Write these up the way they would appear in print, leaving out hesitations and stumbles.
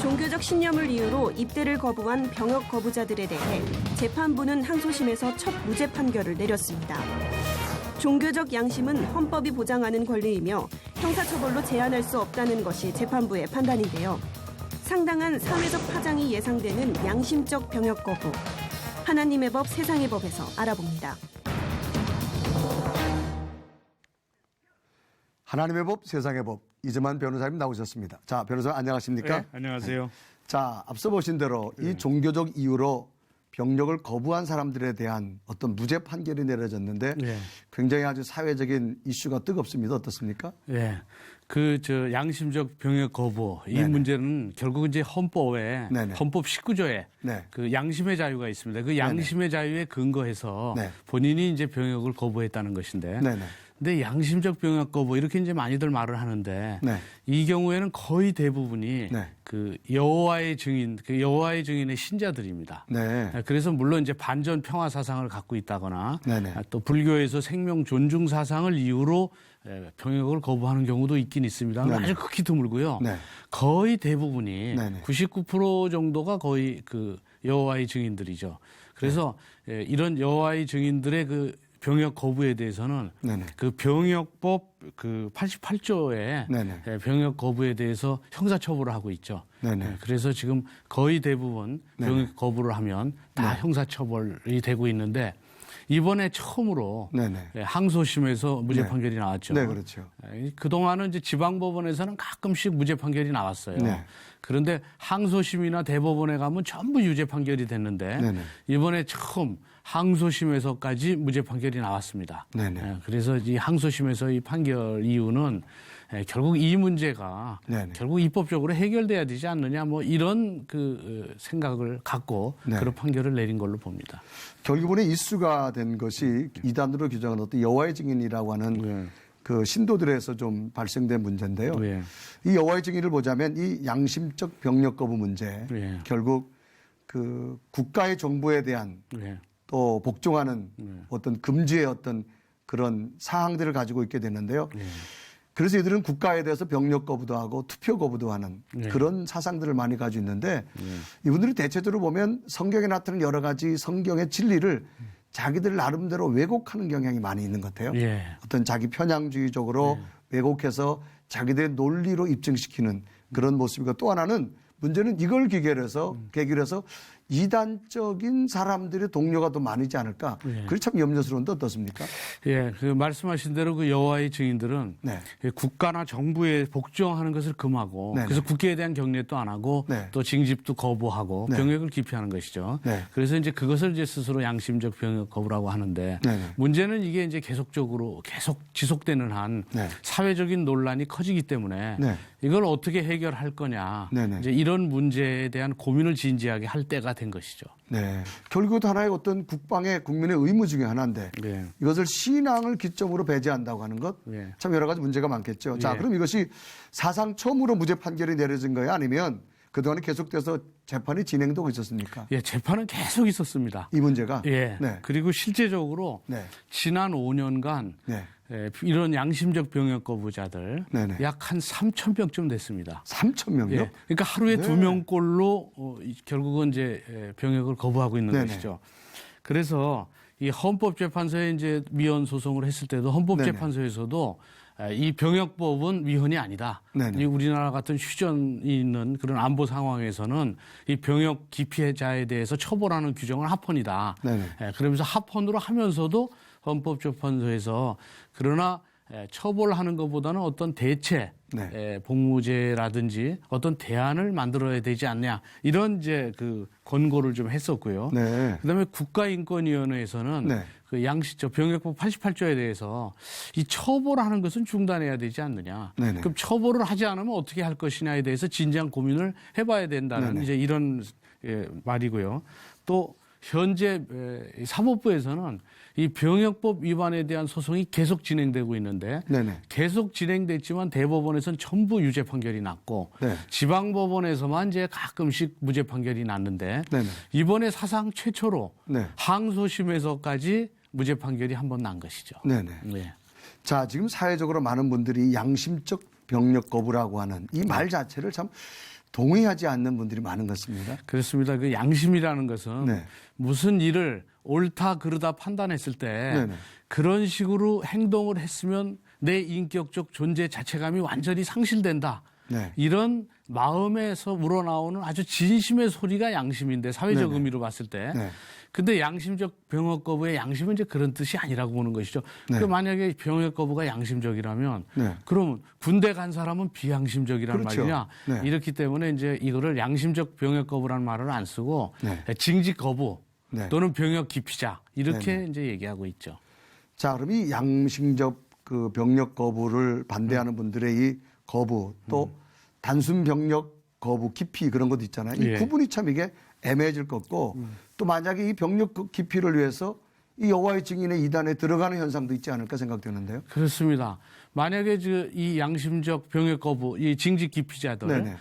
종교적 신념을 이유로 입대를 거부한 병역 거부자들에 대해 재판부는 항소심에서 첫 무죄 판결을 내렸습니다. 종교적 양심은 헌법이 보장하는 권리이며 형사처벌로 제한할 수 없다는 것이 재판부의 판단인데요. 상당한 사회적 파장이 예상되는 양심적 병역 거부. 하나님의 법, 세상의 법에서 알아봅니다. 하나님의 법, 세상의 법. 이재만 변호사님 나오셨습니다. 자, 변호사 안녕하십니까? 네, 안녕하세요. 자, 앞서 보신 대로 이 종교적 이유로 병력을 거부한 사람들에 대한 어떤 무죄 판결이 내려졌는데 굉장히 아주 사회적인 이슈가 뜨겁습니다. 어떻습니까? 네. 양심적 병역 거부 이 문제는 결국 이제 헌법에 헌법 19조에 그 양심의 자유가 있습니다. 그 양심의 자유에 근거해서 본인이 이제 병역을 거부했다는 것인데 근데 양심적 병역 거부 이렇게 이제 많이들 말을 하는데 이 경우에는 거의 대부분이 그 여호와의 증인의 신자들입니다. 그래서 물론 이제 반전 평화 사상을 갖고 있다거나 또 불교에서 생명 존중 사상을 이유로 병역을 거부하는 경우도 있긴 있습니다. 아주 극히 드물고요. 거의 대부분이 99% 정도가 거의 그 여호와의 증인들이죠. 그래서 이런 여호와의 증인들의 그 병역 거부에 대해서는 그 병역법 그 88조에 병역 거부에 대해서 형사처벌을 하고 있죠. 그래서 지금 거의 대부분 병역 거부를 하면 다 형사처벌이 되고 있는데 이번에 처음으로 항소심에서 무죄 판결이 나왔죠. 네, 그렇죠. 그동안은 이제 지방법원에서는 가끔씩 무죄 판결이 나왔어요. 그런데 항소심이나 대법원에 가면 전부 유죄 판결이 됐는데 이번에 처음 항소심에서까지 무죄 판결이 나왔습니다. 그래서 이 항소심에서 이 판결 이유는 결국 이 문제가 결국 입법적으로 해결돼야 되지 않느냐 뭐 이런 그 생각을 갖고 그런 판결을 내린 걸로 봅니다. 결국은 이슈가 된 것이 이단으로 규정한 어떤 여호와의 증인이라고 하는 그 신도들에서 좀 발생된 문제인데요. 이 여호와의 증인을 보자면 이 양심적 병력 거부 문제 결국 그 국가의 정부에 대한 또 복종하는 어떤 금지의 어떤 그런 사항들을 가지고 있게 되는데요. 그래서 이들은 국가에 대해서 병력 거부도 하고 투표 거부도 하는 그런 사상들을 많이 가지고 있는데 이분들이 대체적으로 보면 성경에 나타나는 여러 가지 성경의 진리를 자기들 나름대로 왜곡하는 경향이 많이 있는 것 같아요. 어떤 자기 편향주의적으로 왜곡해서 자기들의 논리로 입증시키는 그런 모습이고 또 하나는 문제는 이걸 계기로 해서 이단적인 사람들의 동료가 더 많이지 않을까. 그게 참 염려스러운데 어떻습니까? 그 말씀하신 대로 그 여호와의 증인들은 국가나 정부에 복종하는 것을 금하고 그래서 국회에 대한 경례도 안 하고 또 징집도 거부하고 병역을 기피하는 것이죠. 그래서 이제 그것을 이제 스스로 양심적 병역 거부라고 하는데 문제는 이게 이제 계속 지속되는 한 사회적인 논란이 커지기 때문에 이걸 어떻게 해결할 거냐. 이제 이런 문제에 대한 고민을 진지하게 할 때가 된 것이죠. 결국 하나의 어떤 국민의 의무 중에 하나인데 이것을 신앙을 기점으로 배제한다고 하는 것 참 여러 가지 문제가 많겠죠. 자, 그럼 이것이 사상 처음으로 무죄 판결이 내려진 거예요? 아니면 그동안에 계속돼서 재판이 진행되고 있었습니까? 재판은 계속 있었습니다. 이 문제가? 그리고 실제적으로 지난 5년간 이런 양심적 병역 거부자들 약 한 3,000명쯤 됐습니다. 3,000명요? 그러니까 하루에 2명꼴로 결국은 이제 병역을 거부하고 있는 것이죠. 그래서 이 헌법재판소에 이제 미연 소송을 했을 때도 헌법재판소에서도 이 병역법은 위헌이 아니다. 이 우리나라 같은 휴전이 있는 그런 안보 상황에서는 이 병역 기피자에 대해서 처벌하는 규정은 합헌이다. 그러면서 합헌으로 하면서도 헌법재판소에서 그러나 처벌하는 것보다는 어떤 대체 복무제라든지 어떤 대안을 만들어야 되지 않냐 이런 이제 그 권고를 좀 했었고요. 그다음에 국가인권위원회에서는 그 양심적 병역법 88조에 대해서 이 처벌하는 것은 중단해야 되지 않느냐. 그럼 처벌을 하지 않으면 어떻게 할 것이냐에 대해서 진지한 고민을 해봐야 된다는 이제 이런 말이고요. 또 현재 사법부에서는 이 병역법 위반에 대한 소송이 계속 진행되고 있는데 계속 진행됐지만 대법원에서는 전부 유죄 판결이 났고 지방법원에서만 이제 가끔씩 무죄 판결이 났는데 이번에 사상 최초로 항소심에서까지 무죄 판결이 한 번 난 것이죠. 자, 지금 사회적으로 많은 분들이 양심적 병력 거부라고 하는 이 말 자체를 참 동의하지 않는 분들이 많은 것 같습니다. 그렇습니다. 그 양심이라는 것은 네. 무슨 일을 옳다 그르다 판단했을 때 네네. 그런 식으로 행동을 했으면 내 인격적 존재 자체감이 완전히 상실된다. 네. 이런 마음에서 우러나오는 아주 진심의 소리가 양심인데 사회적 네네. 의미로 봤을 때. 네. 근데 양심적 병역 거부의 양심은 이제 그런 뜻이 아니라고 보는 것이죠. 네. 그 만약에 병역 거부가 양심적이라면 네. 그러면 군대 간 사람은 비양심적이란 그렇죠. 말이냐. 네. 이렇기 때문에 이제 이거를 양심적 병역 거부라는 말을 안 쓰고 네. 징직 거부 네. 또는 병역 기피자 이렇게 네네. 이제 얘기하고 있죠. 자, 그럼 이 양심적 그 병력 거부를 반대하는 분들의 이 거부 또 단순 병력 거부 기피 그런 것도 있잖아요. 이 예. 구분이 참 이게 애매해질 것 같고 또 만약에 이 병력 기피를 위해서 이 여호와의 증인의 이단에 들어가는 현상도 있지 않을까 생각되는데요. 그렇습니다. 만약에 이 양심적 병역 거부, 이 징직 기피자들 네네.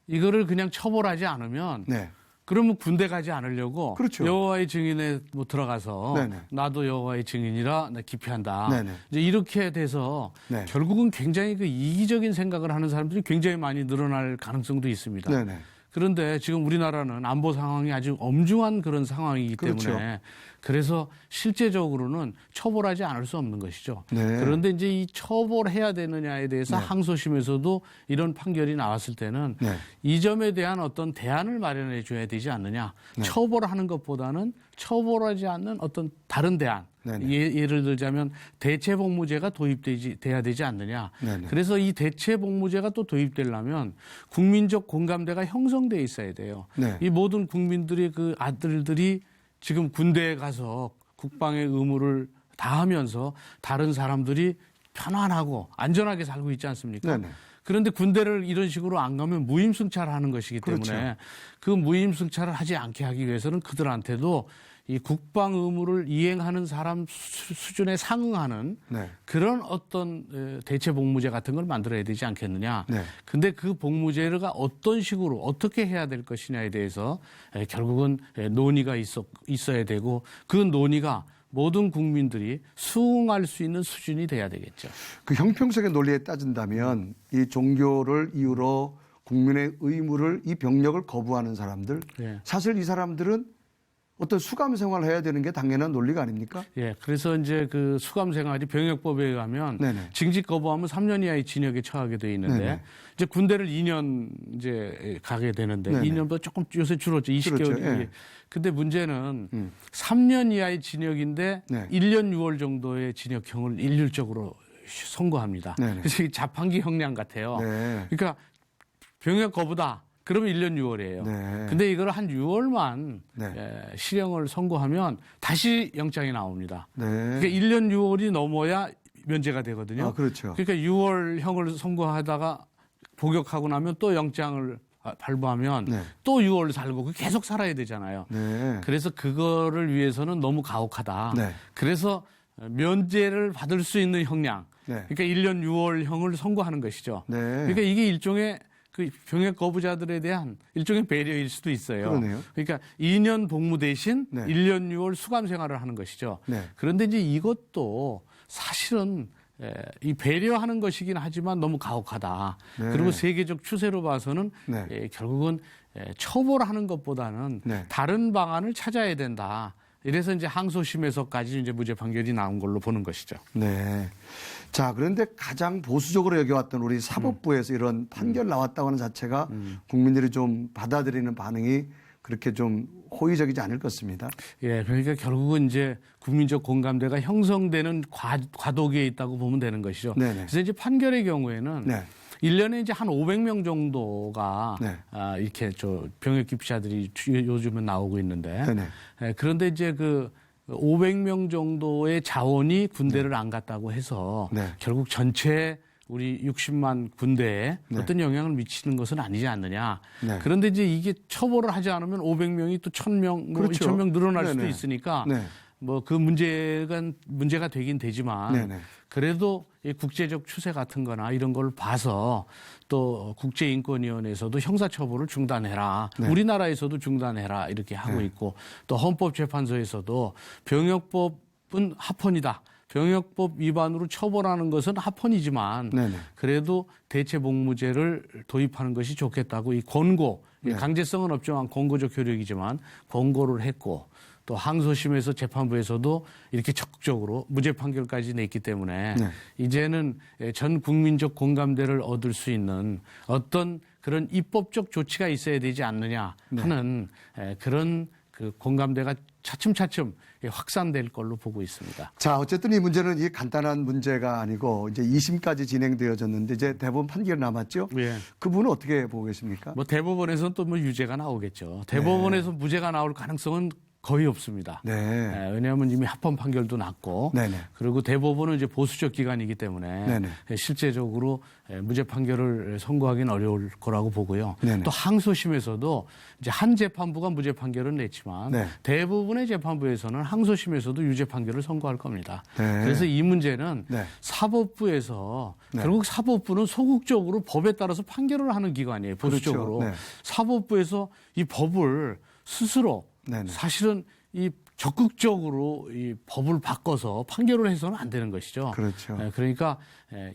이거를 그냥 처벌하지 않으면 네. 그러면 군대 가지 않으려고 그렇죠. 여호와의 증인에 뭐 들어가서 네네. 나도 여호와의 증인이라 나 기피한다. 네네. 이제 이렇게 돼서 네. 결국은 굉장히 그 이기적인 생각을 하는 사람들이 굉장히 많이 늘어날 가능성도 있습니다. 네네. 그런데 지금 우리나라는 안보 상황이 아주 엄중한 그런 상황이기 그렇죠. 때문에 그래서 실제적으로는 처벌하지 않을 수 없는 것이죠. 네. 그런데 이제 이 처벌해야 되느냐에 대해서 네. 항소심에서도 이런 판결이 나왔을 때는 네. 이 점에 대한 어떤 대안을 마련해 줘야 되지 않느냐. 네. 처벌하는 것보다는 처벌하지 않는 어떤 다른 대안. 네네. 예를 들자면 대체복무제가 도입돼야 되지 않느냐. 네네. 그래서 이 대체복무제가 또 도입되려면 국민적 공감대가 형성돼 있어야 돼요. 네. 이 모든 국민들이 그 아들들이 지금 군대에 가서 국방의 의무를 다하면서 다른 사람들이 편안하고 안전하게 살고 있지 않습니까? 네네. 그런데 군대를 이런 식으로 안 가면 무임승차를 것이기 때문에 그렇죠. 그 무임승차를 하지 않게 하기 위해서는 그들한테도 이 국방 의무를 이행하는 사람 수준에 상응하는 네. 그런 어떤 대체 복무제 같은 걸 만들어야 되지 않겠느냐. 네. 근데 그 복무제가 어떤 식으로 어떻게 해야 될 것이냐에 대해서 결국은 논의가 있어야 되고 그 논의가 모든 국민들이 수긍할 수 있는 수준이 돼야 되겠죠. 그 형평성의 논리에 따진다면 이 종교를 이유로 국민의 의무를 이 병력을 거부하는 사람들 예. 사실 이 사람들은 어떤 수감 생활을 해야 되는 게 당연한 논리가 아닙니까? 예. 그래서 이제 그 수감 생활이 병역법에 의하면 네네. 징직 거부하면 3년 이하의 징역에 처하게 돼 있는데 네네. 이제 군대를 2년 이제 가게 되는데 네네. 2년보다 조금 요새 줄었죠. 20개월. 줄었죠. 예. 근데 문제는 3년 이하의 징역인데 네. 1년 6월 정도의 징역형을 일률적으로 선고합니다. 네네. 그래서 이게 자판기 형량 같아요. 네. 그러니까 병역 거부다. 그러면 1년 6월이에요. 네. 근데 이걸 한 6월만 네. 실형을 선고하면 다시 영장이 나옵니다. 네. 그러니까 1년 6월이 넘어야 면제가 되거든요. 아, 그렇죠. 그러니까 6월형을 선고하다가 복역하고 나면 또 영장을 발부하면 네. 또 6월 살고 계속 살아야 되잖아요. 네. 그래서 그거를 위해서는 너무 가혹하다. 네. 그래서 면제를 받을 수 있는 형량. 네. 그러니까 1년 6월형을 선고하는 것이죠. 네. 그러니까 이게 일종의 그 병역 거부자들에 대한 일종의 배려일 수도 있어요. 그러네요. 그러니까 2년 복무 대신 네. 1년 6월 수감 생활을 하는 것이죠. 네. 그런데 이제 이것도 사실은 이 배려하는 것이긴 하지만 너무 가혹하다. 네. 그리고 세계적 추세로 봐서는 네. 결국은 처벌하는 것보다는 네. 다른 방안을 찾아야 된다. 이래서 이제 항소심에서까지 이제 무죄 판결이 나온 걸로 보는 것이죠. 네. 자, 그런데 가장 보수적으로 여겨왔던 우리 사법부에서 이런 판결 나왔다고 하는 자체가 국민들이 좀 받아들이는 반응이 그렇게 좀 호의적이지 않을 것 같습니다. 예, 그러니까 결국은 이제 국민적 공감대가 형성되는 과도기에 있다고 보면 되는 것이죠. 네네. 그래서 이제 판결의 경우에는 네. 1년에 이제 한 500명 정도가 네. 이렇게 병역 기피자들이 요즘은 나오고 있는데 네네. 그런데 이제 그 500명 정도의 자원이 군대를 안 갔다고 해서 네. 결국 전체 우리 60만 군대에 네. 어떤 영향을 미치는 것은 아니지 않느냐. 네. 그런데 이제 이게 처벌을 하지 않으면 500명이 또 1000명, 그렇죠. 2000명 늘어날 네네. 수도 있으니까 네. 뭐 그 문제가 되긴 되지만 네네. 그래도 이 국제적 추세 같은 거나 이런 걸 봐서 또 국제인권위원회에서도 형사처벌을 중단해라. 네. 우리나라에서도 중단해라. 이렇게 하고 네. 있고 또 헌법재판소에서도 병역법은 합헌이다. 병역법 위반으로 처벌하는 것은 합헌이지만 네네. 그래도 대체복무제를 도입하는 것이 좋겠다고 이 권고, 네. 강제성은 없지만 권고적 효력이지만 권고를 했고 또 항소심에서 재판부에서도 이렇게 적극적으로 무죄 판결까지 냈기 때문에 네. 이제는 전 국민적 공감대를 얻을 수 있는 어떤 그런 입법적 조치가 있어야 되지 않느냐 하는 그런 그 공감대가 차츰차츰 확산될 걸로 보고 있습니다. 자, 어쨌든 이 문제는 이 간단한 문제가 아니고 이제 2심까지 진행되어졌는데 이제 대법원 판결 남았죠? 예. 그 부분은 어떻게 보고 계십니까? 뭐 대법원에서는 또 뭐 유죄가 나오겠죠. 대법원에서 무죄가 나올 가능성은 거의 없습니다. 네. 왜냐하면 이미 합헌 판결도 났고, 네네. 그리고 대법원은 이제 보수적 기관이기 때문에 네네. 실제적으로 무죄 판결을 선고하기는 어려울 거라고 보고요. 네네. 또 항소심에서도 이제 한 재판부가 무죄 판결은 냈지만 네. 대부분의 재판부에서는 항소심에서도 유죄 판결을 선고할 겁니다. 네. 그래서 이 문제는 네. 사법부에서 네. 결국 사법부는 소극적으로 법에 따라서 판결을 하는 기관이에요. 보수적으로. 그렇죠. 네. 사법부에서 이 법을 스스로 네네. 사실은 이 적극적으로 이 법을 바꿔서 판결을 해서는 안 되는 것이죠. 그렇죠. 그러니까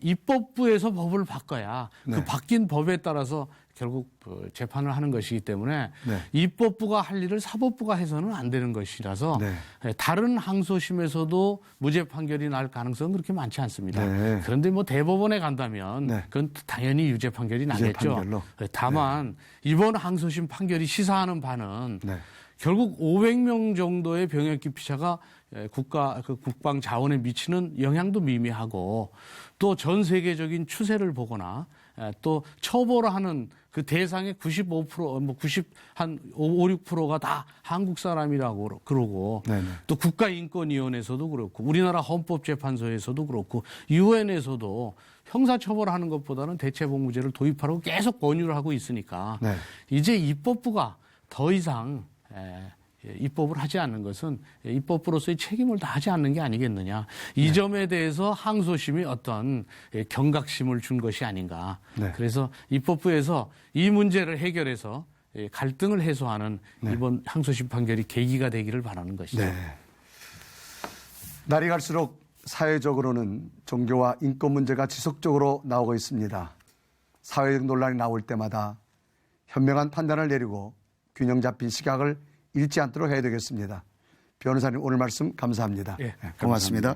입법부에서 법을 바꿔야 네. 그 바뀐 법에 따라서 결국 재판을 하는 것이기 때문에 네. 입법부가 할 일을 사법부가 해서는 안 되는 것이라서 네. 다른 항소심에서도 무죄 판결이 날 가능성은 그렇게 많지 않습니다. 네. 그런데 뭐 대법원에 간다면 네. 그건 당연히 유죄 판결이 유죄 나겠죠. 판결로? 다만 이번 항소심 판결이 시사하는 바는 네. 결국 500명 정도의 병역 기피자가 국방 자원에 미치는 영향도 미미하고 또 전 세계적인 추세를 보거나 또 처벌하는 그 대상의 95%, 5, 6%가 다 한국 사람이라고 그러고 네네. 또 국가인권위원회에서도 그렇고 우리나라 헌법재판소에서도 그렇고 유엔에서도 형사처벌하는 것보다는 대체복무제를 도입하라고 계속 권유를 하고 있으니까 네. 이제 입법부가 더 이상 입법을 하지 않는 것은 입법부로서의 책임을 다하지 않는 게 아니겠느냐. 이 점에 대해서 항소심이 어떤 경각심을 준 것이 아닌가. 네. 그래서 입법부에서 이 문제를 해결해서 갈등을 해소하는 이번 항소심 판결이 계기가 되기를 바라는 것이죠. 네. 날이 갈수록 사회적으로는 종교와 인권 문제가 지속적으로 나오고 있습니다. 사회적 논란이 나올 때마다 현명한 판단을 내리고 균형 잡힌 시각을 잃지 않도록 해야 되겠습니다. 변호사님 오늘 말씀 감사합니다. 예, 고맙습니다.